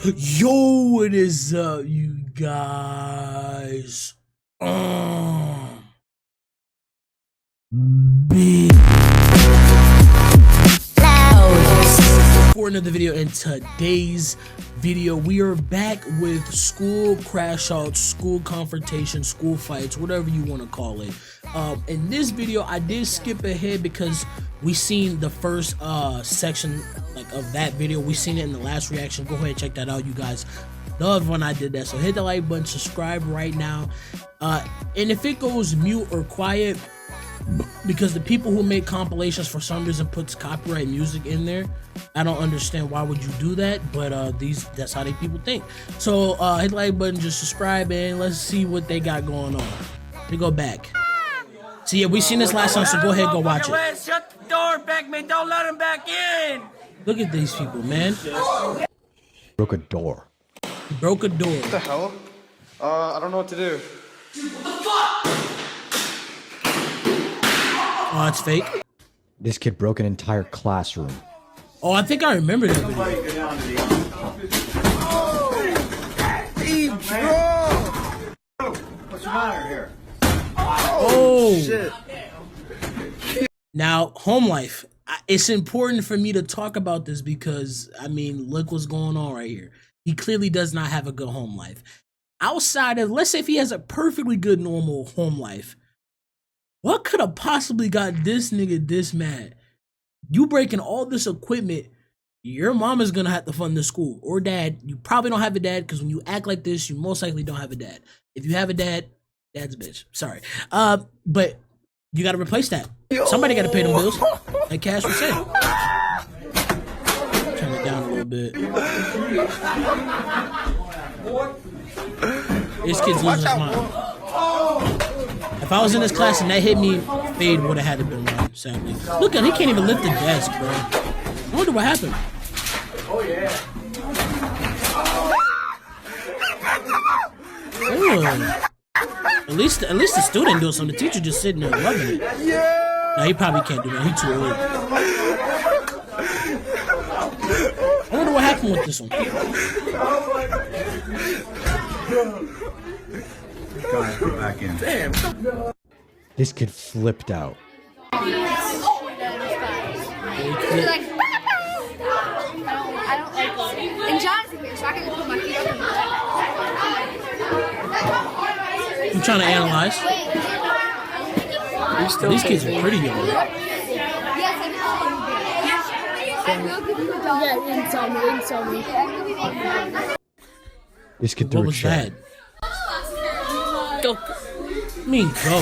Yo, what is up, you guys? Big for another video. In today's video, we are back with school crash outs, school confrontation, school fights, whatever you want to call it. In this video, I did skip ahead because we seen the first section of that video. We seen it in the last reaction. Go ahead and check that out, you guys. Love when I did that. So hit the like button, subscribe right now, and if it goes mute or quiet, because the people who make compilations for some reason puts copyright music in there, I don't understand why would you do that, but that's how they people think. So hit the like button, just subscribe, and let's see what they got going on. Let me go back. So yeah, we seen this last time, so go ahead and go watch it. Shut the door, back man, don't let him back in. Look at these people, man. Broke a door. He broke a door. What the hell? I don't know what to do. What the fuck? Oh, it's fake. This kid broke an entire classroom. Oh, I think I remember that video. What's the matter here? Oh, Shit. Now, home life. It's important for me to talk about this because, I mean, look what's going on right here. He clearly does not have a good home life. Outside of, let's say if he has a perfectly good, normal home life, what could have possibly got this nigga this mad? You breaking all this equipment, your mom is gonna have to fund the school. Or dad. You probably don't have a dad, because when you act like this, you most likely don't have a dad. If you have a dad, dad's a bitch. Sorry. But you gotta replace that. Somebody gotta pay them bills. Like Cash was saying. Turn it down a little bit. This kid's losing his mind. If I was in this class and that hit me, fade would have had to been wrong, sadly. Look at him, he can't even lift the desk, bro. I wonder what happened. Oh yeah. At least the student doing something. The teacher just sitting there loving it. Yeah. No, he probably can't do that. He too old. I wonder what happened with this one. Back in. Damn. This kid flipped out. I don't like it. And John's in here, so I can just put my feet up and I'm trying to analyze. These kids are pretty young. This kid What threw a was chair. that? Go. I mean, go.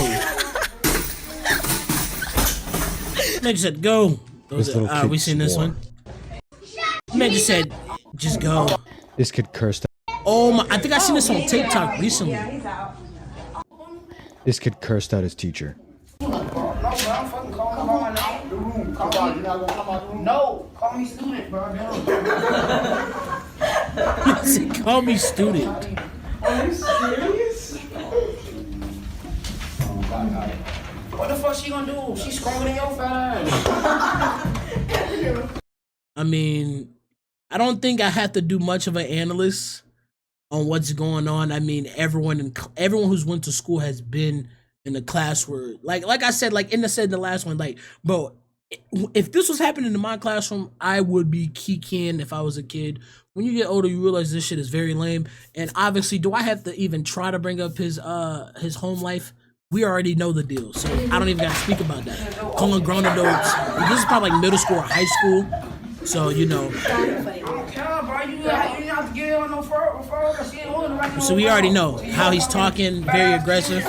Man just said go. This little kid We seen this swore. one. Man just said, just go. This kid cursed out. Oh my! I think I seen this on TikTok recently. This kid cursed out his teacher. No, call me student, bro. He said, call me student. Are you serious? What the fuck she gonna do? She's stronger than your fat ass. I mean, I don't think I have to do much of an analyst on what's going on. I mean, everyone who's went to school has been in a class where, like I said, like Inna said in the last one, like, bro, if this was happening in my classroom, I would be kikiing if I was a kid. When you get older, you realize this shit is very lame. And obviously, do I have to even try to bring up his home life? We already know the deal, so I don't even gotta speak about that. Calling grown adults. This is probably like middle school or high school, so you know. So we already know how he's talking, very aggressive,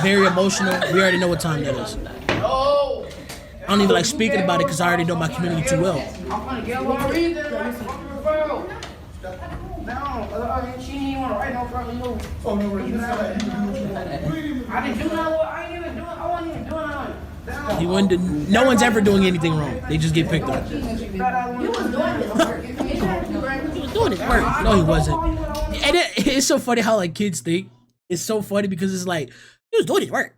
very emotional. We already know what time that is. I don't even like speaking about it because I already know my community too well. He wouldn't do, no one's ever doing anything wrong. They just get picked on. He was doing his work. No, he wasn't. And it's so funny how like kids think. It's so funny because it's like, he was doing his work.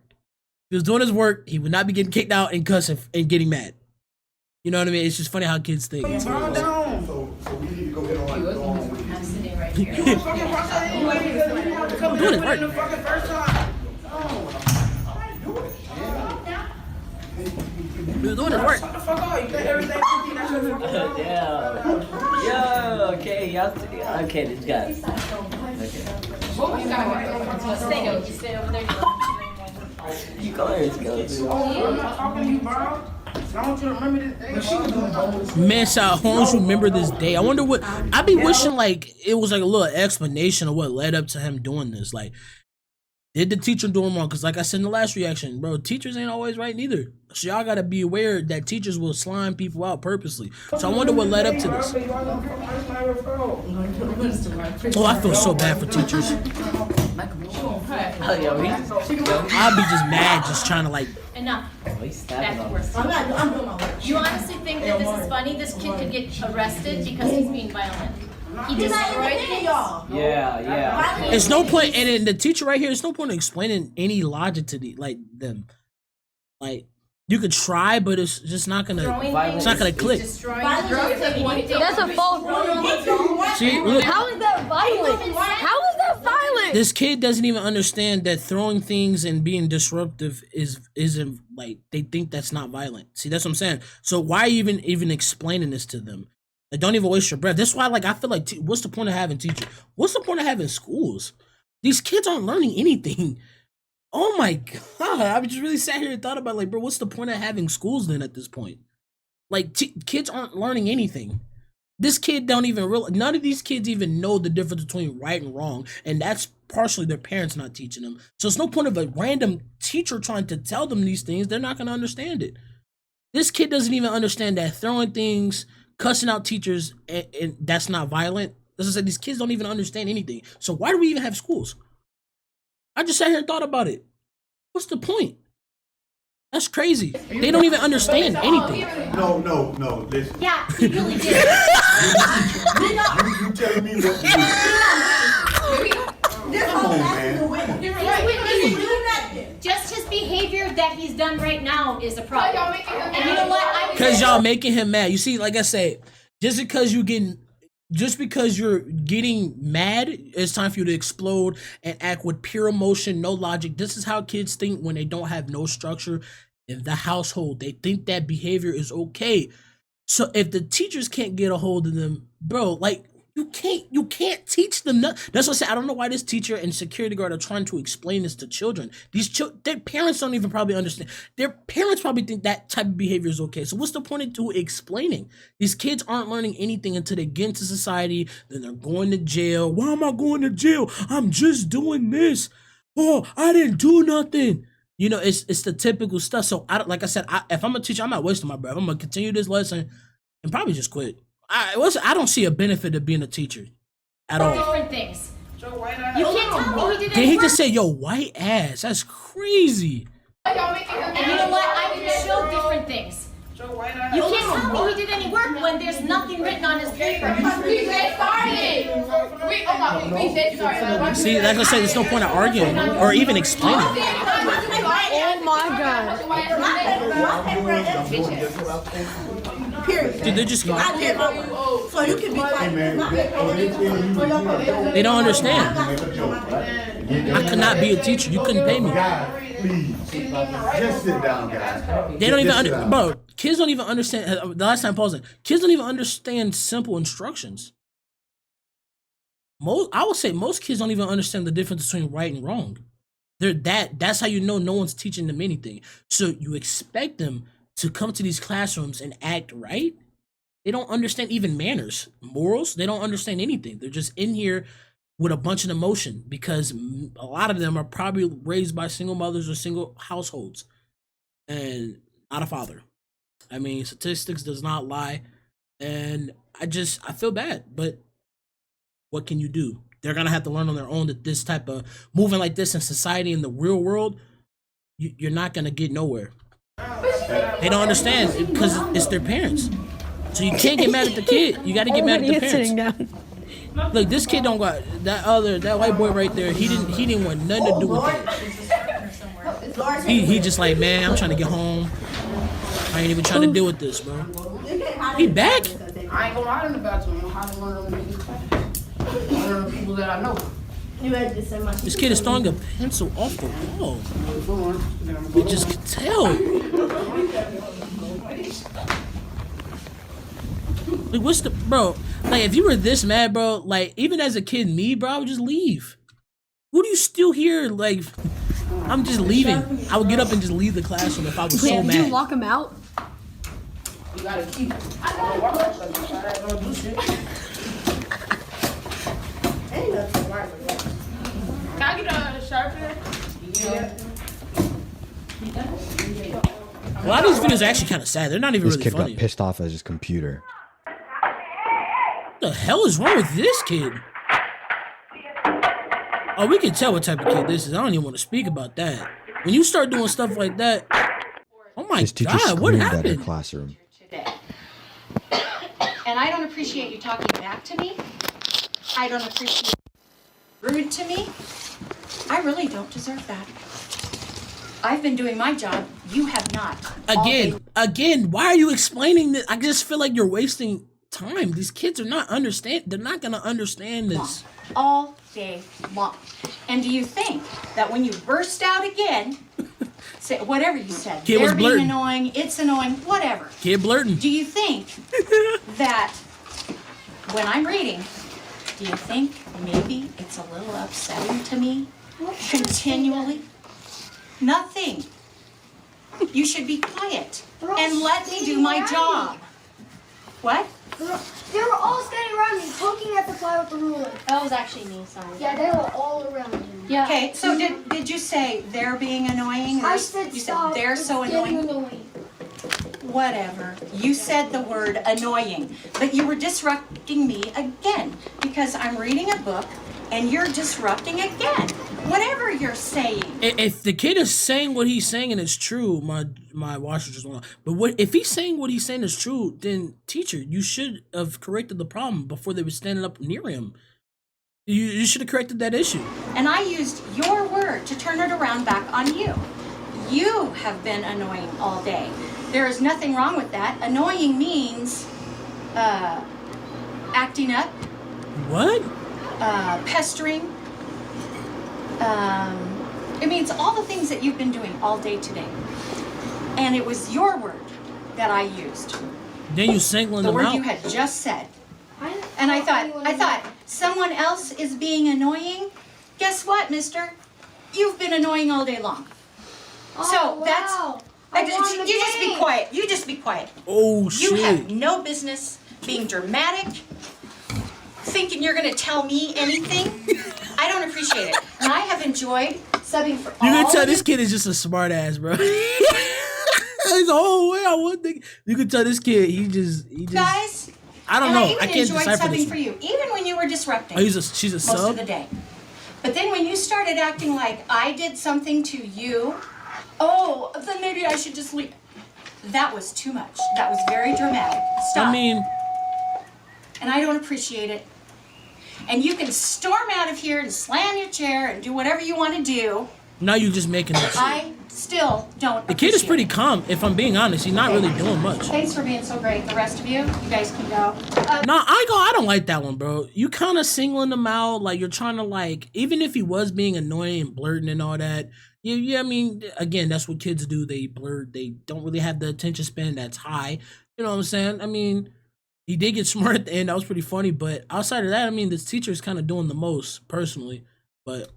He was doing his work. He would not be getting kicked out and cussing and getting mad. You know what I mean? It's just funny how kids think. So we need to go get on I'm doing it right. You're doing it right. Yo, okay, y'all. Okay, this guy. Stay over there. You go there, let's go. I'm not talking to you, bro. I want you to remember this day. Man, so I want you remember this day. I wonder what I be wishing like it was like a little explanation of what led up to him doing this. Like, did the teacher do him wrong? Because like I said in the last reaction, bro, teachers ain't always right neither. So y'all gotta be aware that teachers will slime people out purposely. So I wonder what led up to this. Oh, I feel so bad for teachers. Oh, yo, I'll be just mad just trying to like. Enough. he's Back stabbing to on work. us. I'm doing my work. You honestly think that this is funny? This kid could get arrested because he's being violent. He destroyed things. y'all. Yeah. It's no point, and then the teacher right here. It's no point in explaining any logic to them. Like you could try, but it's just not gonna. It's not gonna click. That's a false. See, look, How is that violent? How is that violent? this kid doesn't even understand that throwing things and being disruptive isn't like they think that's not violent. See, that's what I'm saying. So why even explaining this to them? Like, don't even waste your breath. That's why, like, I feel like, what's the point of having teachers? What's the point of having schools? These kids aren't learning anything. Oh my god! I just really sat here and thought about, like, bro, what's the point of having schools then at this point? Like, kids aren't learning anything. This kid don't even realize. None of these kids even know the difference between right and wrong, and that's partially their parents not teaching them. So it's no point of a random teacher trying to tell them these things. They're not gonna understand it. This kid doesn't even understand that throwing things, cussing out teachers, and that's not violent. As I said, these kids don't even understand anything. So why do we even have schools? I just sat here and thought about it. What's the point? That's crazy. They don't even understand anything. No, listen. Yeah, he really did. You telling me what to do. Come on, man. Just his behavior that he's done right now is a problem. And you know what? Because y'all making him mad. You see, like I said, just because you're getting mad, it's time for you to explode and act with pure emotion, no logic. This is how kids think when they don't have no structure in the household. They think that behavior is okay. So if the teachers can't get a hold of them, bro, like you can't teach them nothing. That's what I said. I don't know why this teacher and security guard are trying to explain this to children. Their parents don't even probably understand. Their parents probably think that type of behavior is okay. So what's the point of explaining? These kids aren't learning anything until they get into society. Then they're going to jail. Why am I going to jail? I'm just doing this. Oh, I didn't do nothing. You know, it's the typical stuff. So like I said, if I'm a teacher, I'm not wasting my breath. I'm gonna continue this lesson and probably just quit. I don't see a benefit of being a teacher at all. Different things. You can't tell me he did Did he just say, yo, white ass? That's crazy. And you know what? I can show different things. You can't tell me he did any work when there's nothing written on his paper. See, like I said, there's no point of arguing or even explaining. Oh my god. Dude, they're just So you can be they don't understand. I could not be a teacher. You couldn't pay me. Please, just sit down, guys. They don't even bro. Kids don't even understand. The last time pausing, kids don't even understand simple instructions. I would say most kids don't even understand the difference between right and wrong. That's how you know no one's teaching them anything. So you expect them to come to these classrooms and act right. They don't understand even manners, morals. They don't understand anything. They're just in here with a bunch of emotion because a lot of them are probably raised by single mothers or single households and not a father. I mean, statistics does not lie. And I feel bad, but what can you do? They're going to have to learn on their own that this type of moving like this in society, in the real world, you're not going to get nowhere. They don't understand because it's their parents. So you can't get mad at the kid. You got to get mad at the parents. Look, this kid don't got that white boy right there. He didn't want nothing to do with that. He just like, man, I'm trying to get home. I ain't even trying to deal with this, bro. He back? I ain't gonna lie in the bathroom. I'm hiding one of them niggas. One of the people that I know. You ready to send my This kid is throwing a pencil off the wall. You just could tell. Like, what's the bro? Like, if you were this mad, bro, like, even as a kid, me, bro, I would just leave. What are you still here? Like, I'm just leaving. I would get up and just leave the classroom if I was so Did mad. you lock him out? You gotta keep it. I don't do shit. Ain't nothing right with that. Can I get a sharpener? Yeah. A lot of these videos are actually kind of sad. They're not even This really kid funny. got pissed off at his computer. What the hell is wrong with this kid? Oh, we can tell what type of kid this is. I don't even want to speak about that. When you start doing stuff like that, oh my His teacher God, what screamed at her happened? classroom. Today. And I don't appreciate you talking back to me. I don't appreciate you rude to me. I really don't deserve that. I've been doing my job. You have not. Again, why are you explaining this? I just feel like you're wasting time. These kids are not they're not gonna understand this. All day long. And do you think that when you burst out again, say whatever you said, Kid was they're being blurting. annoying, it's annoying, whatever. Kid blurting. Do you think that when I'm reading, do you think maybe it's a little upsetting to me continually? Nothing. You should be quiet and let me do my job. What? They were all standing around me, poking at the fly with the ruler. That was actually me, sorry. Yeah, they were all around me. Yeah. Okay, so did you say they're being annoying? I said you stop. said they're so It's getting annoying. Whatever. You said the word annoying, but you were disrupting me again because I'm reading a book and you're disrupting again. Whatever you're saying. If the kid is saying what he's saying and it's true, my washer just went off. But if he's saying what he's saying is true, then teacher, you should have corrected the problem before they were standing up near him. You should have corrected that issue. And I used your word to turn it around back on you. You have been annoying all day. There is nothing wrong with that. Annoying means acting up, What? pestering. It means all the things that you've been doing all day today. And it was your word that I used. Then you singling The them word out. you had just said. And I thought, someone else is being annoying? Guess what, mister? You've been annoying all day long. So that's... You just be quiet. You just be quiet. Oh shit! You have no business being dramatic, thinking you're going to tell me anything. I don't appreciate it. And I have enjoyed subbing for all You can tell of this you. kid is just a smart ass, bro. He's oh way I want to. You can tell this kid he just Guys, I don't and know. I even I can't enjoyed decipher subbing this. for you, even when you were disrupting. Oh, she's a most sub. of the day. But then when you started acting like I did something to you, oh, then maybe I should just leave. That was too much. That was very dramatic. Stop. I mean, And I don't appreciate it. And you can storm out of here and slam your chair and do whatever you want to do. now you're just making this. I still don't The kid is appreciate pretty it. calm. If I'm being honest, he's not really doing much. Thanks for being so great. The rest of you guys can go. Nah, I don't like that one, bro. You kind of singling him out, like you're trying to like, even if he was being annoying and blurting and all that. Yeah, I mean, again, that's what kids do. They blurt. They don't really have the attention span that's high. You know what I'm saying? I mean, he did get smart at the end. That was pretty funny. But outside of that, I mean, this teacher is kind of doing the most personally. But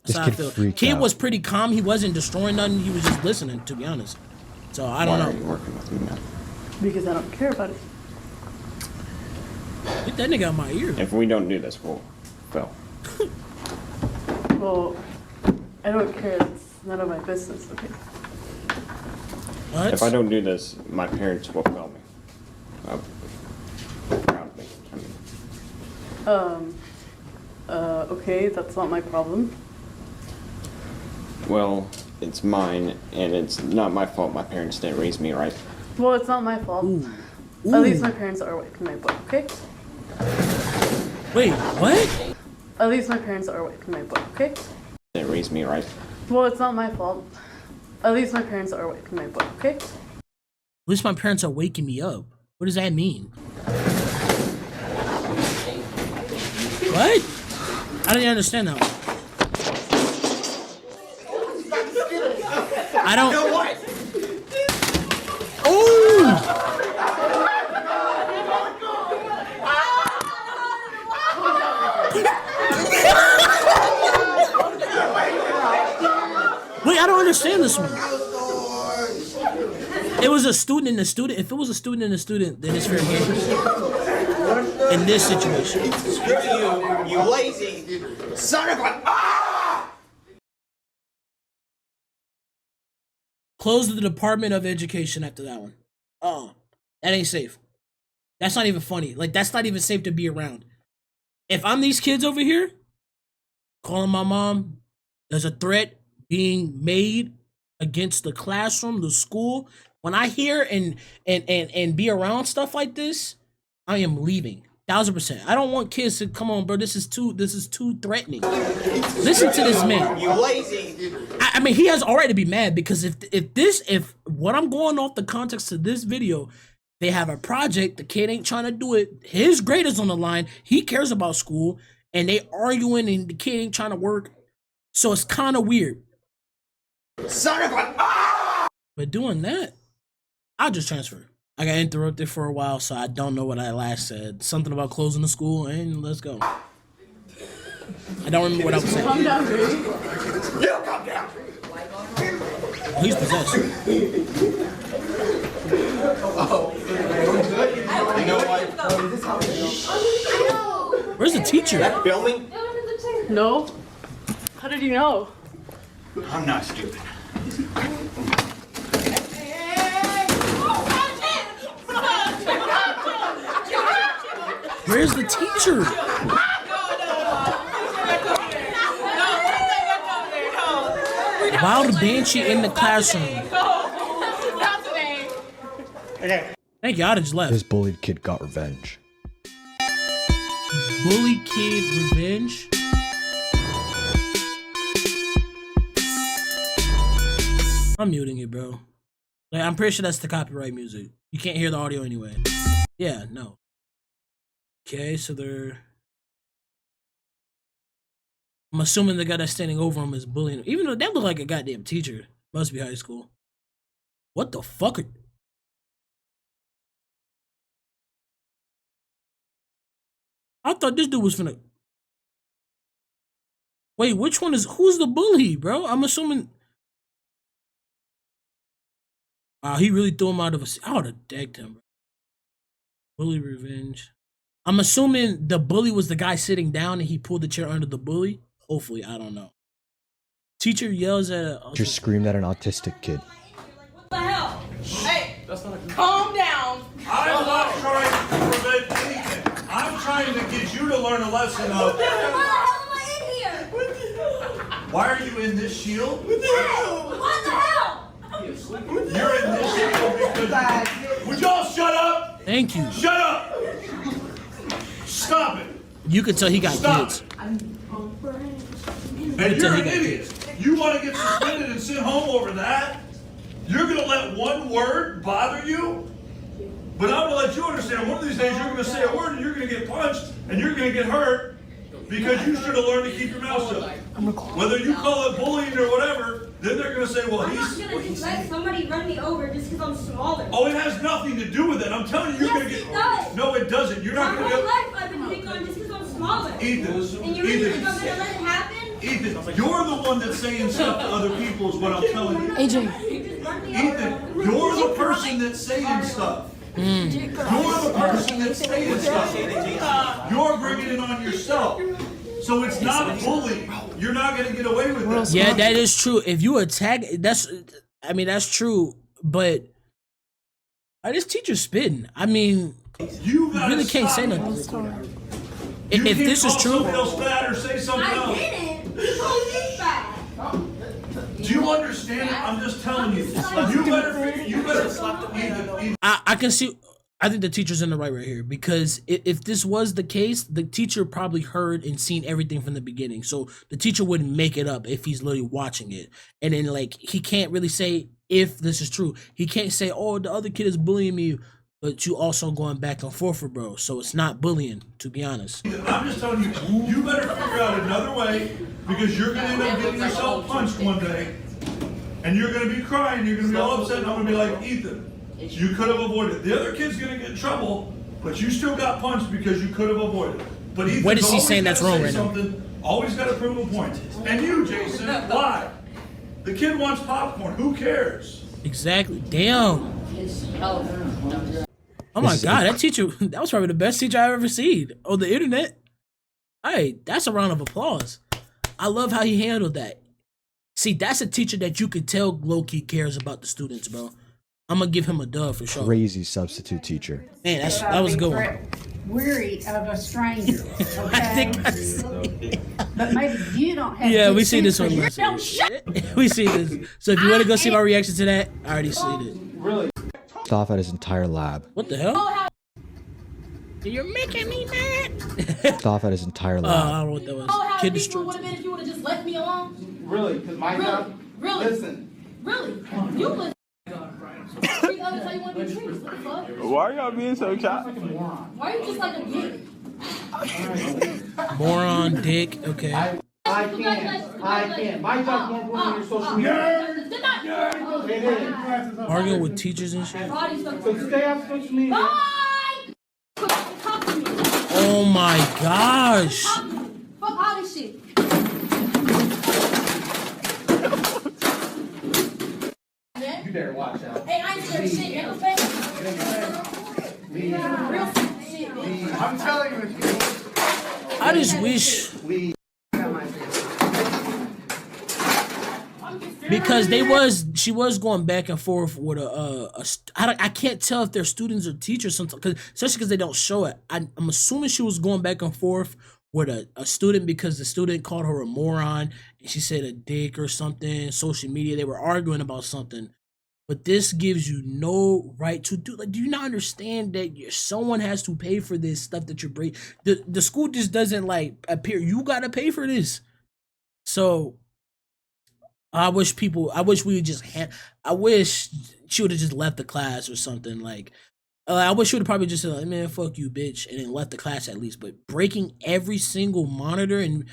This that's how I kid feel. freaked Kid out. was pretty calm. He wasn't destroying nothing. He was just listening, to be honest. So I don't Why are know. you working with me now? Because I don't care about it. Get that nigga out my ear. If we don't do this, we'll fail. Well, I don't care. It's none of my business, okay? What? If I don't do this, my parents will fail me. Proud of me. I mean, Okay, that's not my problem. well, it's mine, and it's not my fault my parents didn't raise me right. Well, it's not my fault. Ooh. At least my parents are awake in my book, okay? Wait, what? At least my parents are awake in my book, okay? Didn't raise me right. Well, it's not my fault. At least my parents are awake in my book, okay? At least my parents are waking me up. What does that mean? What? I didn't understand that one. I don't. You know what? Oh! Wait, I don't understand this one. It was a student and a student. If it was a student and a student, then it's fair game. In this situation. Screw you, you lazy son of a. Close the Department of Education after that one. Oh, that ain't safe. That's not even funny. Like, that's not even safe to be around. If I'm these kids over here, calling my mom, there's a threat being made against the classroom, the school. When I hear and be around stuff like this, I am leaving. 1000%. I don't want kids to come on, bro. This is too threatening. Listen to this man. You lazy. I mean, he has a right to be mad because if what I'm going off the context of this video, they have a project, the kid ain't trying to do it, his grade is on the line, he cares about school, and they arguing and the kid ain't trying to work. So it's kind of weird. Son of a. But doing that, I'll just transfer. I got interrupted for a while, so I don't know what I last said. Something about closing the school, and let's go. I don't remember what I was saying. Calm down, baby. You come down. Oh, he's possessed. You know what? Where's the teacher? Filming? No. How did you know? I'm not stupid. Where's the teacher? Wild Banshee in the classroom. Thank you, I just left. This bullied kid got revenge. Bully kid revenge. I'm muting it, bro. Like, I'm pretty sure that's the copyright music. You can't hear the audio anyway. Yeah, no. Okay, so they're... I'm assuming the guy that's standing over him is bullying him. Even though that look like a goddamn teacher. Must be high school. What the fuck? I thought this dude was finna... Wait, which one is... Who's the bully, bro? I'm assuming... Wow, he really threw him out of a... I would have decked him, bro. Bully revenge. I'm assuming the bully was the guy sitting down and he pulled the chair under the bully. Hopefully, I don't know. Teacher yells at a... Teacher screamed at an autistic kid. What the hell? Hey, calm down. I'm not trying to prevent anything. I'm trying to get you to learn a lesson of... Why the hell am I in here? Why are you in this shield? What the hell? You're in this shield because... Would y'all shut up? Thank you. Shut up! Stop it! You can tell he got Stop. kids. And you're an idiot. You want to get suspended and sent home over that? You're going to let one word bother you? But I'm going to let you understand one of these days you're going to say a word and you're going to get punched and you're going to get hurt because you should have learned to keep your mouth shut. Whether you call it bullying or whatever, then they're going to say, well, I'm he's... not gonna just let somebody run me over just because I'm smaller. Oh, it has nothing to do with it. I'm telling you, you're going to get... It does. No, it doesn't. You're not My going whole to life I've been picked on just because I'm smaller. Ethan, And you really think I'm Ethan, gonna let it happen? Ethan, you're the one that's saying stuff to other people is what I'm telling you. AJ. You just run me Ethan, over. you're the person that's saying stuff. You're the person that's saying stuff. You're bringing it on yourself. So it's not bullying. You're not going to get away with this. Yeah, that is true. If you attack, that's true. But this teacher's spitting. I mean, You really can't say nothing. You If can't this is call true, somebody else fat or say something I else. didn't. You told me fat. Do you understand it? I'm just telling you. You better Ethan, I can see. I think the teacher's in the right here because if this was the case, the teacher probably heard and seen everything from the beginning. So the teacher wouldn't make it up if he's literally watching it. And then like he can't really say if this is true. He can't say, "Oh, the other kid is bullying me." but you also going back and forth with bro, so it's not bullying, to be honest. I'm just telling you, you better figure out another way, because you're gonna end up getting yourself punched one day, and you're gonna be crying, you're gonna be all upset, and I'm gonna be like, Ethan, you could have avoided it. The other kid's gonna get in trouble, but you still got punched because you could have avoided it. But Ethan's what is he always saying that's gotta wrong say right now? something, always gotta prove a point. And you, Jason, why? The kid wants popcorn, who cares? Exactly. Damn. Oh my god, that teacher, that was probably the best teacher I've ever seen on the internet. Hey, that's a round of applause. I love how he handled that. See, that's a teacher that you could tell low-key cares about the students, bro. I'm gonna give him a dub for sure. Crazy substitute teacher. Man, that was a good one. Weary of a stranger, okay? I think But maybe you don't have. yeah, good we see this sense one. of yourself. We see this. So if you want to go see my reaction to that, I already seen it. Really? Off at his entire lab. What the hell? You're making me mad. Off at his entire I lab. don't know what that was. Oh, how Kid people would destroyed. have been if you would have just left me alone. Really? Because my job. Really? Listen. Really? You would treat others how you want to be treated. What the fuck? Why are y'all being so choppy? Why are you just like a dick? Moron, dick. Okay. I can't. My job's more important than your social media. Good night. It is. Arguing with teachers and shit. So stay off social media. Bye. Talk to me. Oh my gosh. Fuck all this shit. You better watch out. Hey, I ain't scared of shit. Nigga, fake. Real shit, bitch. I'm telling you. I just wish because she was going back and forth with I can't tell if they're students or teachers sometimes, especially because they don't show it. I'm assuming she was going back and forth with a student because the student called her a moron and she said a dick or something. Social media, they were arguing about something. But this gives you no right to do. Like, do you not understand that someone has to pay for this stuff that you're breaking? The school just doesn't like appear. You gotta pay for this. So I wish we would just I wish she would have just left the class or something. Like, I wish she would have probably just said, like, man, fuck you, bitch, and then left the class at least. But breaking every single monitor and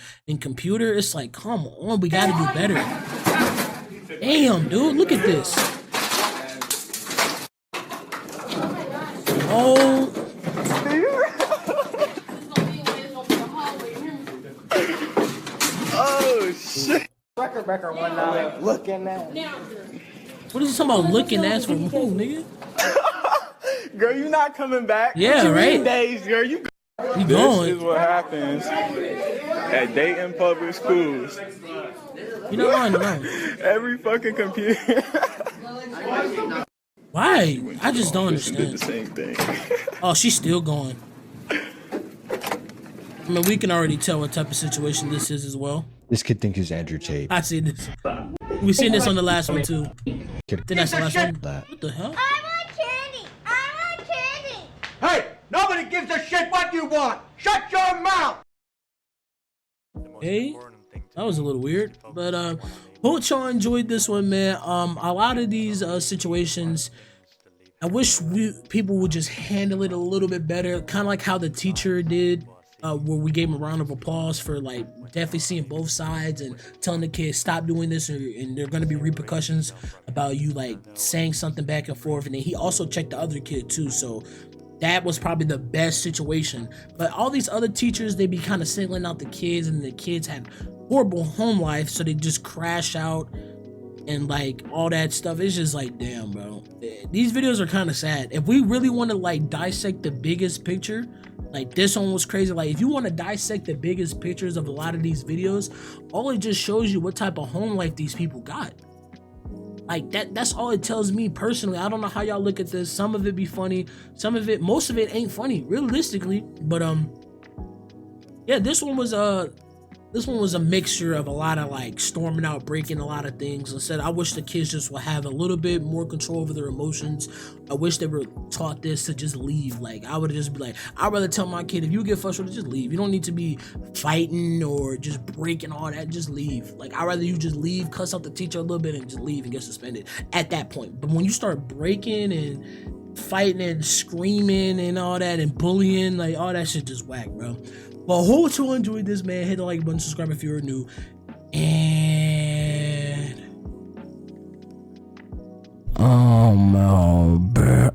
computer, it's like, come on, we gotta do better. Damn, dude, look at this. Oh. Oh shit. Record breaker one night. Looking at. What is he talking about looking ass for who, nigga? Girl, you not coming back. Yeah, What you right? mean, Days, girl, you You This going. is what happens at Dayton public schools. You know, I know. Every fucking computer. Why? I just don't Did the understand. same thing. Oh, she's still going. I mean, we can already tell what type of situation this is as well. This kid thinks he's Andrew Tate. I see this. We seen this on the last one too. Kid Then that's the last one. that. What the hell? Hey, nobody gives a shit what you want. Shut your mouth. Hey, that was a little weird, but hope y'all enjoyed this one, man. A lot of these situations, I wish people would just handle it a little bit better, kind of like how the teacher did, where we gave him a round of applause for like definitely seeing both sides and telling the kids stop doing this, and there are going to be repercussions about you like saying something back and forth. And then he also checked the other kid too, so that was probably the best situation. But all these other teachers, they be kind of singling out the kids, and the kids had horrible home life, so they just crash out and like all that stuff. It's just like, damn, bro. These videos are kind of sad. If we really want to like dissect the biggest picture, like this one was crazy. Like if you want to dissect the biggest pictures of a lot of these videos, all it just shows you what type of home life these people got. Like that's all it tells me personally. I don't know how y'all look at this. Some of it be funny, most of it ain't funny, realistically. But yeah, this one was a mixture of a lot of like storming out, breaking a lot of things. Instead, I wish the kids just would have a little bit more control over their emotions. I wish they were taught this to just leave. Like I would just be like, I'd rather tell my kid, if you get frustrated, just leave. You don't need to be fighting or just breaking all that. Just leave. Like I'd rather you just leave, cuss out the teacher a little bit, and just leave and get suspended at that point. But when you start breaking and fighting and screaming and all that and bullying, like all that shit just whack, bro. But hope you enjoyed this, man. Hit the like button, subscribe if you're new, and bro.